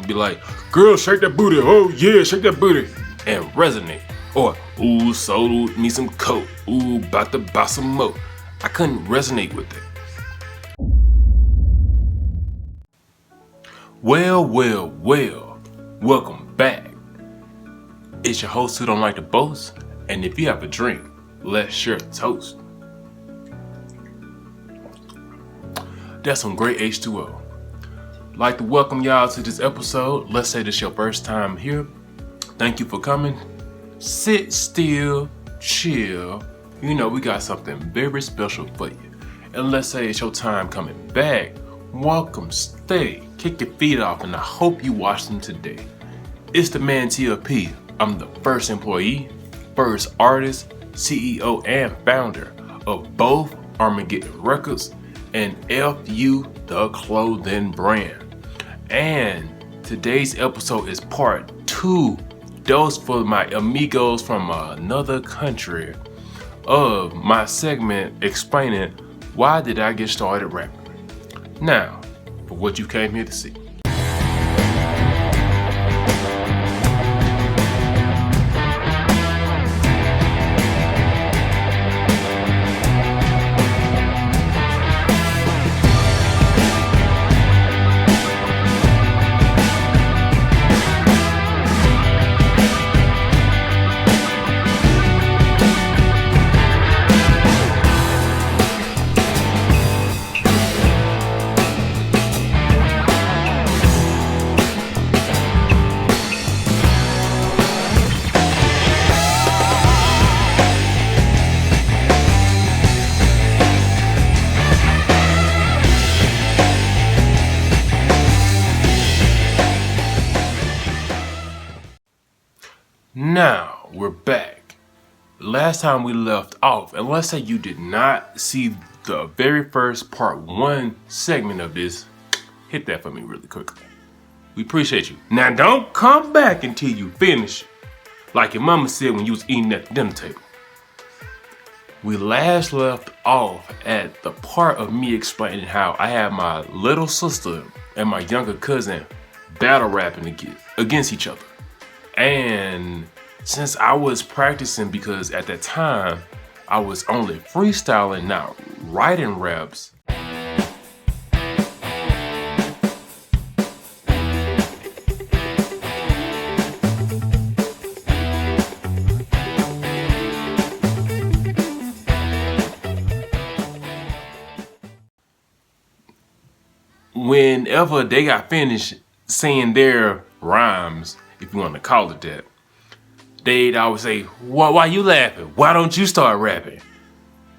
be like, girl, shake that booty, oh yeah, shake that booty, and resonate. Or, ooh, sold me some coke, ooh, about to buy some more. I couldn't resonate with it. Well, welcome back. It's your host who don't like to boast, and if you have a drink, let's share a toast. That's some great H2O. Like to welcome y'all to this episode. Let's say this is your first time here. Thank you for coming. Sit still, chill. You know we got something very special for you. And let's say it's your time coming back. Welcome, stay, kick your feet off, and I hope you watch them today. It's the man TFP. I'm the first employee, first artist, CEO, and founder of both ARMAGEDDON Records and FU the clothing brand. And today's episode is part 2. Those for my amigos from another country of my segment explaining why did I get started rapping. Now, for what you came here to see. Now, we're back. Last time we left off, and let's say you did not see the very first part 1 segment of this, hit that for me really quickly. We appreciate you. Now, don't come back until you finish, like your mama said when you was eating at the dinner table. We last left off at the part of me explaining how I had my little sister and my younger cousin battle rapping against each other. And since I was practicing, because at that time I was only freestyling, not writing raps. Whenever they got finished saying their rhymes, if you want to call it that, they'd always say, why you laughing? Why don't you start rapping?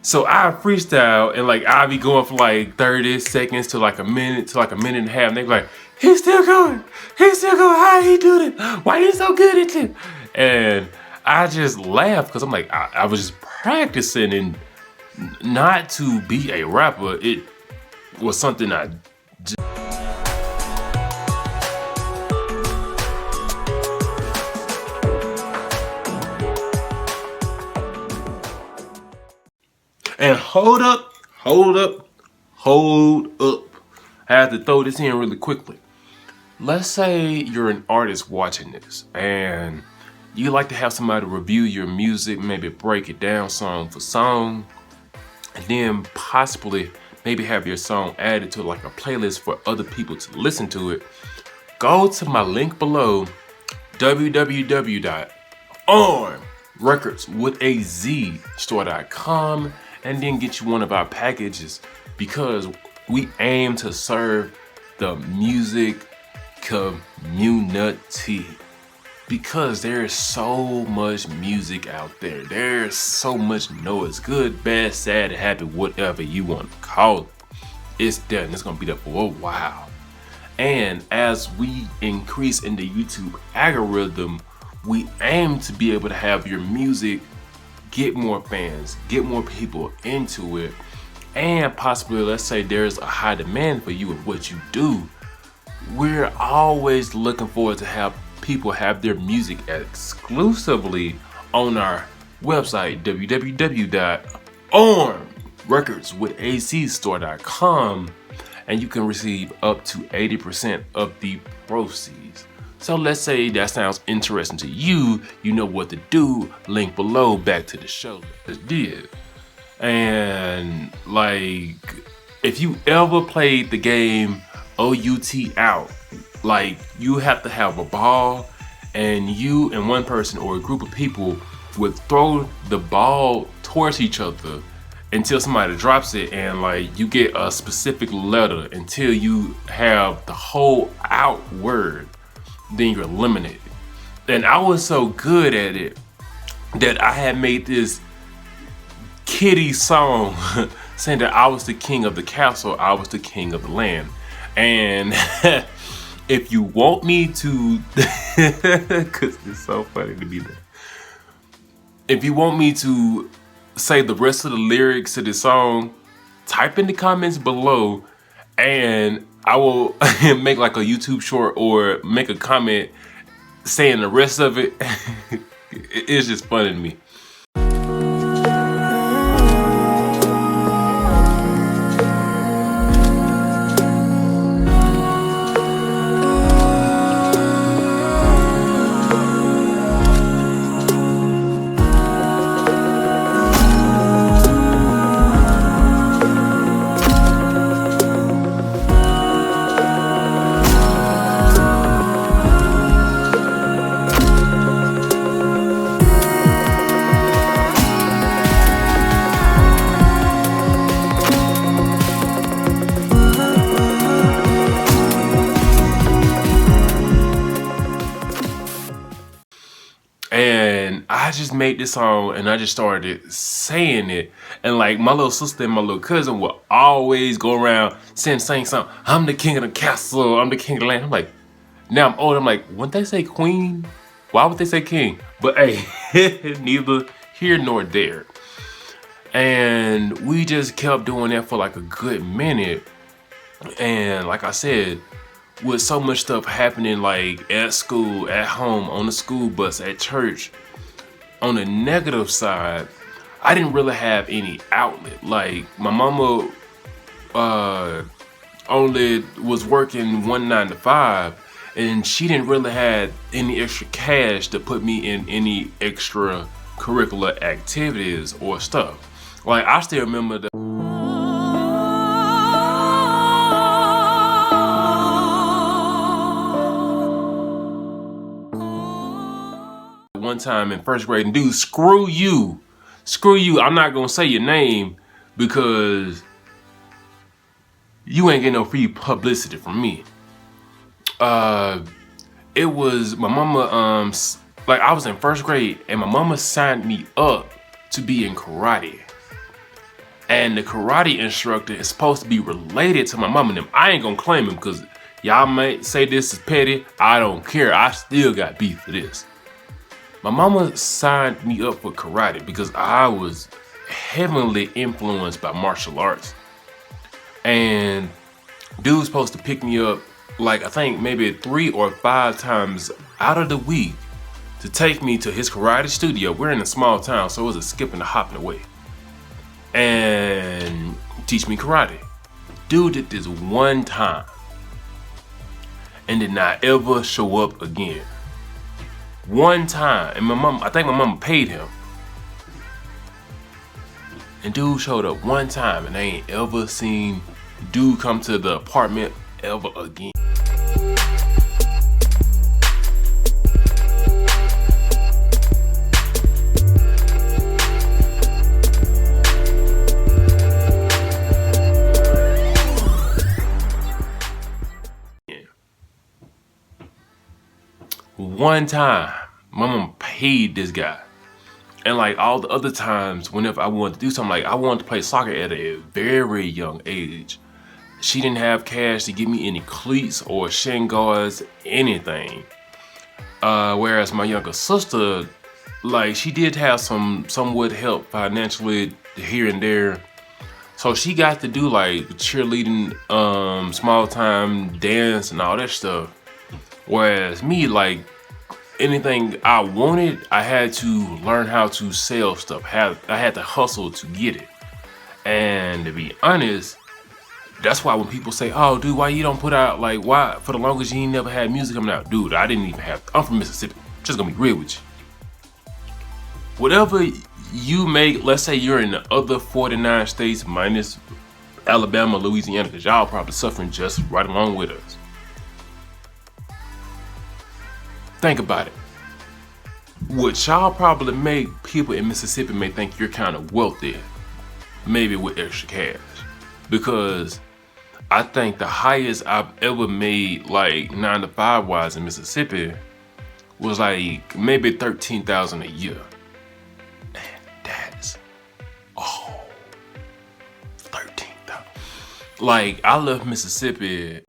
So I freestyle, and like I'll be going for like 30 seconds to like a minute and a half. And they're like, he's still going. How he do that? Why you so good at it? And I just laugh because I'm like, I was just practicing, and not to be a rapper. It was something I just... And hold up. I have to throw this in really quickly. Let's say you're an artist watching this and you like to have somebody review your music, maybe break it down song for song, and then possibly maybe have your song added to like a playlist for other people to listen to it. Go to my link below, www.armrecordswithaz.com, and then get you one of our packages, because we aim to serve the music community, because there is so much music out there. There's so much noise, good, bad, sad, happy, whatever you want to call it. It's there, and it's gonna be there for a while. And as we increase in the YouTube algorithm, we aim to be able to have your music get more fans, get more people into it, and possibly, let's say there's a high demand for you and what you do. We're always looking forward to have people have their music exclusively on our website, www.armrecordswithazstore.com. and you can receive up to 80% of the proceeds. So let's say that sounds interesting to you. You know what to do. Link below. Back to the show. Let's did. And like, if you ever played the game OUT Out, like you have to have a ball, and you and one person or a group of people would throw the ball towards each other until somebody drops it, and like you get a specific letter until you have the whole out word, then you're eliminated. And I was so good at it that I had made this kiddie song saying that I was the king of the castle, I was the king of the land. And if you want me to, cause it's so funny to be there. If you want me to say the rest of the lyrics to this song, type in the comments below and I will make like a YouTube short or make a comment saying the rest of it. It's just funny to me. And I just made this song and I just started saying it. And like my little sister and my little cousin would always go around saying something. I'm the king of the castle, I'm the king of the land. I'm like, now I'm old, I'm like, wouldn't they say queen? Why would they say king? But hey, neither here nor there. And we just kept doing that for like a good minute. And like I said, with so much stuff happening like at school, at home, on the school bus, at church, on the negative side, I didn't really have any outlet. Like my mama only was working 9 to 5 and she didn't really have any extra cash to put me in any extra curricular activities or stuff. Like I still remember the one time in first grade, and dude, screw you, I'm not gonna say your name because you ain't getting no free publicity from me. It was my mama, like I was in first grade and my mama signed me up to be in karate. And the karate instructor is supposed to be related to my mama and them. I ain't gonna claim him because y'all might say this is petty. I don't care, I still got beef for this. My mama signed me up for karate because I was heavily influenced by martial arts. And dude's supposed to pick me up like I think maybe 3 or 5 times out of the week to take me to his karate studio. We're in a small town, so it was a skip and a hopping away. And teach me karate. Dude did this one time and did not ever show up again. One time, and I think my mama paid him. And dude showed up one time and I ain't ever seen dude come to the apartment ever again. One time, my mom paid this guy. And like all the other times, whenever I wanted to do something, like I wanted to play soccer at a very young age. She didn't have cash to give me any cleats or shin guards, anything. Whereas my younger sister, like she did have somewhat help financially here and there. So she got to do like cheerleading, small time dance and all that stuff. Whereas me, like anything I wanted, I had to learn how to sell stuff. I had to hustle to get it. And to be honest, That's why when people say, oh dude, why you don't put out, like, why for the longest you ain't never had music coming out? Dude, I didn't even have, I'm from Mississippi. Just gonna be real with you. Whatever you make, let's say you're in the other 49 states minus Alabama, Louisiana, because y'all probably suffering just right along with us. Think about it. What y'all probably make, people in Mississippi may think you're kind of wealthy, maybe with extra cash. Because I think the highest I've ever made, like 9 to 5 wise in Mississippi, was like maybe 13,000 a year. And that's, 13,000. Like, I left Mississippi.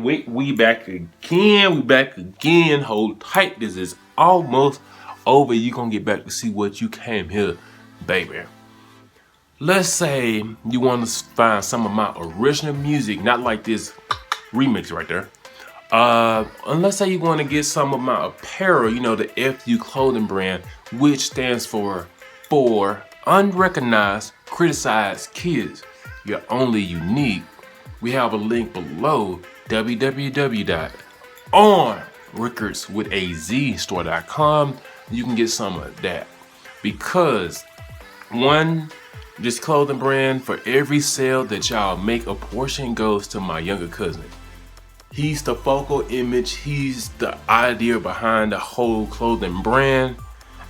Wait, we back again. Hold tight, this is almost over. You gonna get back to see what you came here, baby. Let's say you want to find some of my original music, not like this remix right there. And let's say you want to get some of my apparel, you know, the FU clothing brand, which stands for Unrecognized Criticized Kids. You're only unique. We have a link below, www.armrecordswithazstore.com. You can get some of that. Because one, this clothing brand, for every sale that y'all make, a portion goes to my younger cousin. He's the focal image, he's the idea behind the whole clothing brand,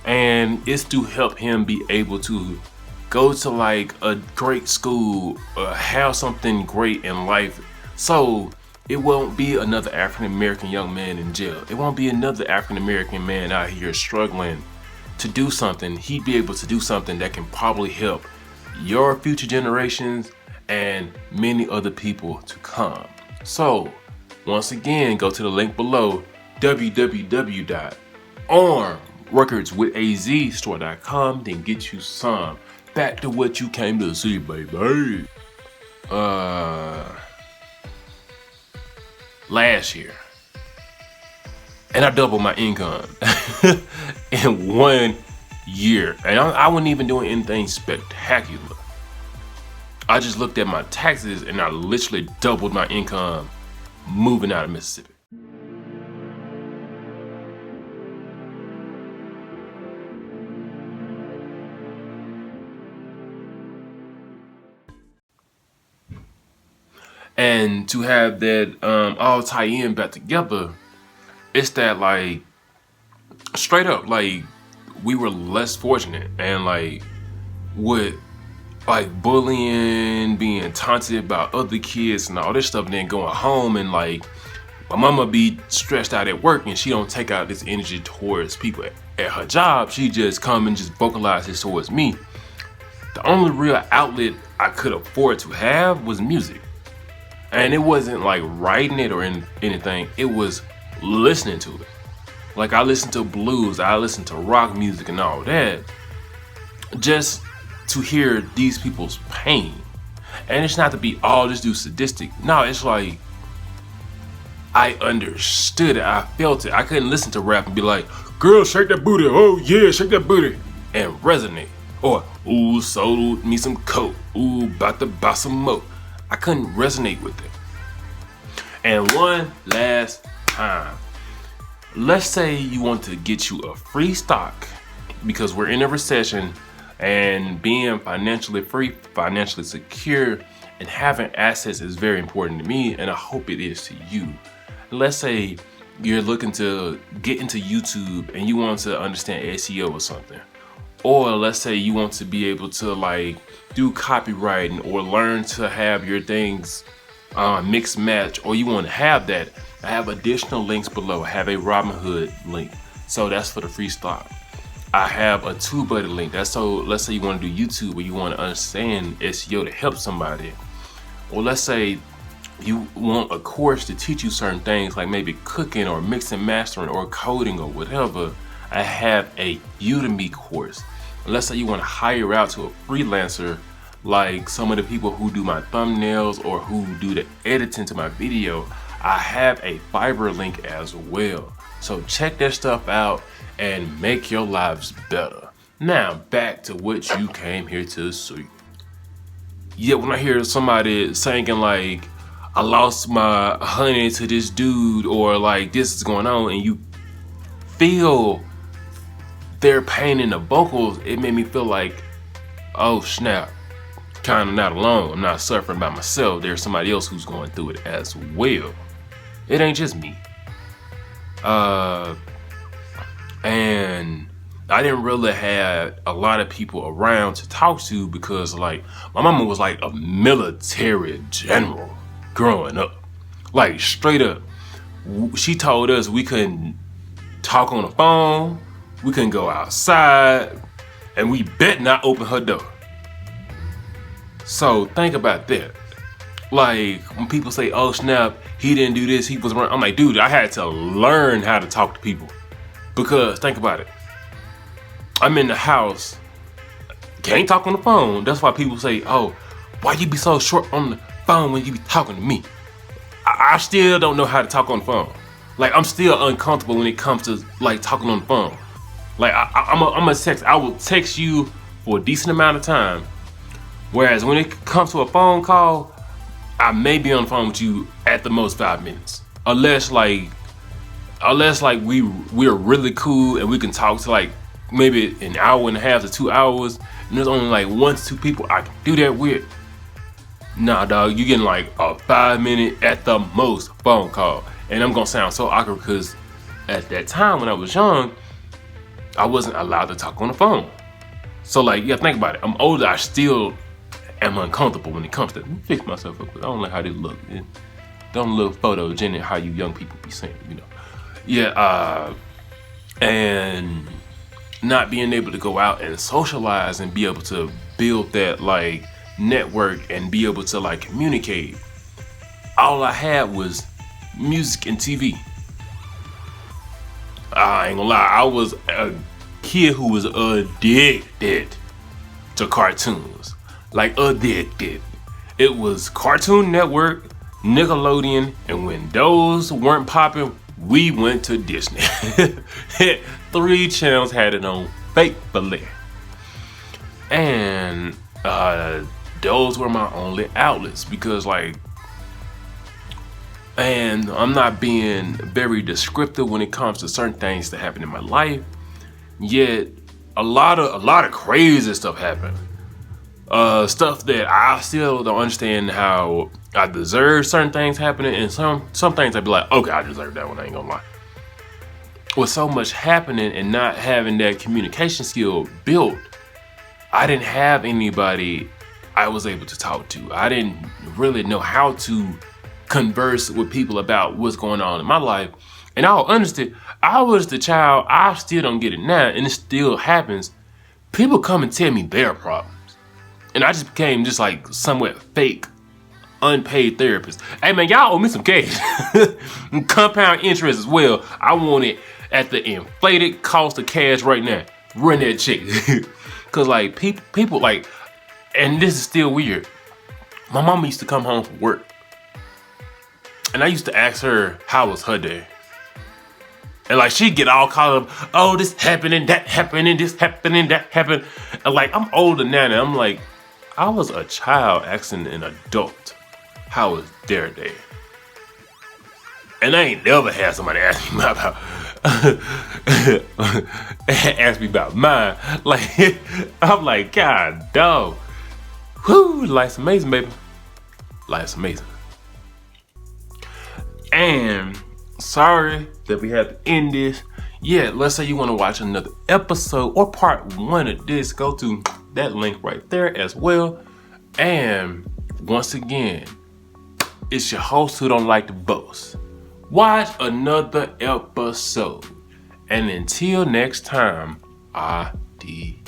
and it's to help him be able to go to like a great school, have something great in life. So it won't be another African-American young man in jail. It won't be another African-American man out here struggling to do something. He'd be able to do something that can probably help your future generations and many other people to come. So once again, go to the link below, www.armrecordswithazstore.com, then get you some. Back to what you came to see, baby. Last year, and I doubled my income in 1 year, and I wasn't even doing anything spectacular. I just looked at my taxes and I literally doubled my income moving out of Mississippi. And to have that all tie in back together, it's that, like, straight up, like, we were less fortunate, and like with like bullying, being taunted about other kids and all this stuff, and then going home and like my mama be stressed out at work and she don't take out this energy towards people at her job. She just come and just vocalize this towards me. The only real outlet I could afford to have was music. And it wasn't like writing it or anything, it was listening to it. Like, I listened to blues, I listened to rock music and all that, just to hear these people's pain. And it's not to be all this dude sadistic. No, it's like, I understood it, I felt it. I couldn't listen to rap and be like, girl, shake that booty, oh yeah, shake that booty, and resonate. Or, ooh, sold me some coke, ooh, about to buy some more. I couldn't resonate with it. And one last time, let's say you want to get you a free stock because we're in a recession, and being financially free, financially secure, and having assets is very important to me, and I hope it is to you. Let's say you're looking to get into YouTube and you want to understand SEO or something. Or let's say you want to be able to like do copywriting or learn to have your things mix match, or you want to have that, I have additional links below. I have a Robinhood link, so that's for the freestyle. I have a TubeBuddy link. That's so, let's say you want to do YouTube or you want to understand SEO to help somebody. Or let's say you want a course to teach you certain things, like maybe cooking or mixing, mastering, or coding or whatever. I have a Udemy course. And let's say you want to hire out to a freelancer, like some of the people who do my thumbnails or who do the editing to my video. I have a Fiverr link as well. So check that stuff out and make your lives better. Now back to what you came here to see. Yeah, when I hear somebody saying like, I lost my honey to this dude, or like this is going on, and you feel their pain in the vocals, it made me feel like, oh snap, kind of not alone. I'm not suffering by myself. There's somebody else who's going through it as well. It ain't just me. And I didn't really have a lot of people around to talk to, because like my mama was like a military general growing up. Like straight up, she told us we couldn't talk on the phone, we couldn't go outside, and we bet not open her door. So think about that. Like when people say, oh snap, he didn't do this, he was wrong. I'm like, dude, I had to learn how to talk to people. Because think about it. I'm in the house, can't talk on the phone. That's why people say, oh, why you be so short on the phone when you be talking to me? I still don't know how to talk on the phone. Like I'm still uncomfortable when it comes to like talking on the phone. Like I'm a text, I will text you for a decent amount of time. Whereas when it comes to a phone call, I may be on the phone with you at the most 5 minutes. Unless we're really cool and we can talk to like maybe an hour and a half to 2 hours, and there's only like 1 to 2 people I can do that with. Nah, dog, you getting like a 5 minute at the most phone call. And I'm gonna sound so awkward because at that time when I was young, I wasn't allowed to talk on the phone. So like, yeah, think about it. I'm older, I still am uncomfortable when it comes to, let me fix myself up, because I don't like how they look. It don't look photogenic how you young people be saying, you know. Yeah, and not being able to go out and socialize and be able to build that like network and be able to like communicate. All I had was music and TV. I ain't gonna lie, I was a kid who was addicted to cartoons. Like addicted. It was Cartoon Network, Nickelodeon, and when those weren't popping, we went to Disney. 3 channels had it on faithfully. And those were my only outlets, because like, and I'm not being very descriptive when it comes to certain things that happen in my life, yet a lot of crazy stuff happened. Stuff that I still don't understand how I deserve certain things happening, and some things I'd be like, okay, I deserve that one, I ain't gonna lie. With so much happening and not having that communication skill built, I didn't have anybody I was able to talk to. I didn't really know how to converse with people about what's going on in my life. And I'll understand, I was the child, I still don't get it now, and it still happens. People come and tell me their problems. And I just became just like somewhat fake, unpaid therapist. Hey man, y'all owe me some cash. Compound interest as well. I want it at the inflated cost of cash right now. Run that check. Cause like people like, and this is still weird. My mama used to come home from work, and I used to ask her how was her day. And like she'd get all caught up, oh, this happening, that happening, this happening, that happened. And like I'm older now, and I'm like, I was a child asking an adult how was their day. And I ain't never had somebody ask me about ask me about mine. Like I'm like, God dog. Whoo, life's amazing, baby. Life's amazing. And sorry that we had to end this. Yeah, let's say you want to watch another episode or part 1 of this, go to that link right there as well. And once again, It's your host who don't like to boast. Watch another episode. And until next time, adios.